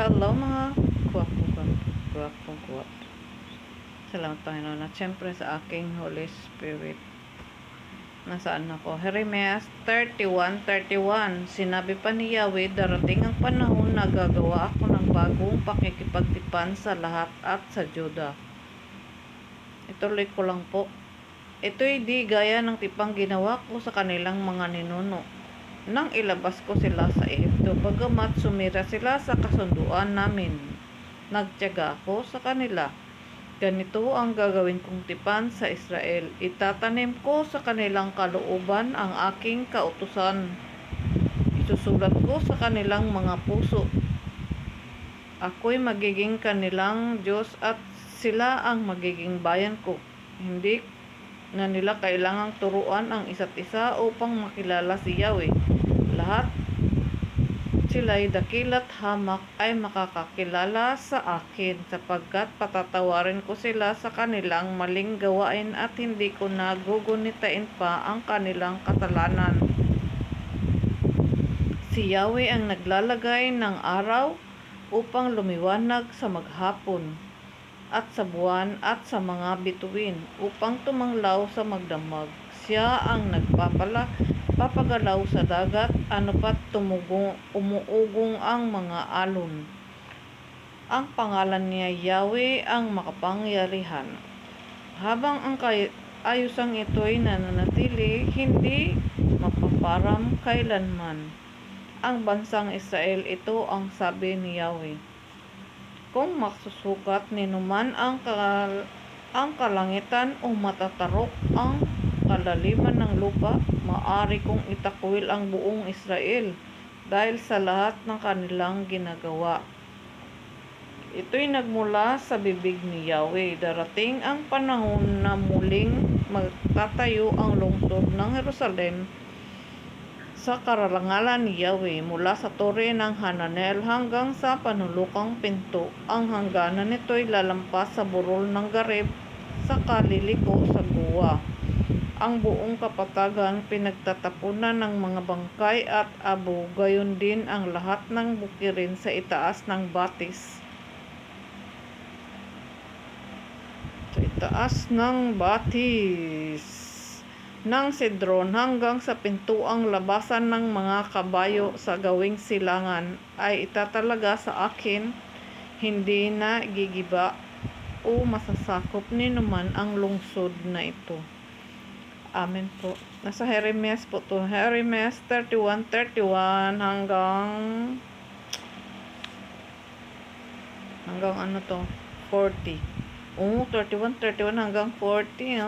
Hello mga guwapong. Salamat Panginoon at syempre sa aking Holy Spirit. Nasaan ako? Jeremias 31:31. Sinabi pa ni Yahweh, darating ang panahon na gagawa ako ng bagong pakikipagtipan sa lahat at sa Juda. Ituloy ko lang po. Ito'y di gaya ng tipang ginawa ko sa kanilang mga ninuno nang ilabas ko sila sa Ehipto, bagamat sumira sila sa kasunduan namin. Nagtiyaga ako sa kanila. Ganito ang gagawin kong tipan sa Israel. Itatanim ko sa kanilang kalooban ang aking kautusan. Isusulat ko sa kanilang mga puso. Ako'y magiging kanilang Diyos at sila ang magiging bayan ko. Hindi na nila kailangang turuan ang isa't isa upang makilala si Yahweh. Lahat sila'y dakila't hamak ay makakakilala sa akin, sapagkat patatawarin ko sila sa kanilang maling gawain at hindi ko na gugunitain pa ang kanilang kasalanan. Si Yahweh ang naglalagay ng araw upang lumiwanag sa maghapon, at sa buwan at sa mga bituin upang tumanglaw sa magdamag. Siya ang papagalaw sa dagat, ano pat umuugong ang mga alon. Ang pangalan niya Yahweh ang makapangyarihan. Habang ang ayusang ito'y nananatili, hindi mapaparam kailanman. Ang bansang Israel, ito ang sabi ni Yahweh. Kung maksusukat ninuman ang kalangitan o matatarok ang kalaliman ng lupa, maaari kong itakwil ang buong Israel dahil sa lahat ng kanilang ginagawa. Ito'y nagmula sa bibig ni Yahweh. Darating ang panahon na muling magtatayo ang lungsod ng Jerusalem sa karangalan ni Yahweh, mula sa tore ng Hananel hanggang sa panulukang pinto. Ang hangganan nito'y lalampas sa burol ng Gareb sa kaliliko sa Goa. Ang buong kapatagan pinagtatapunan ng mga bangkay at abo, gayon din ang lahat ng bukirin sa itaas ng batis. Ng Cedron hanggang sa pintuang labasan ng mga kabayo sa gawing silangan ay itatalaga sa akin, hindi na gigiba o masasakop ni naman ang lungsod na ito. Amen po. Nasa Jeremias po to. Jeremias 31:31 hanggang ano to? 40. 31:31 hanggang 40.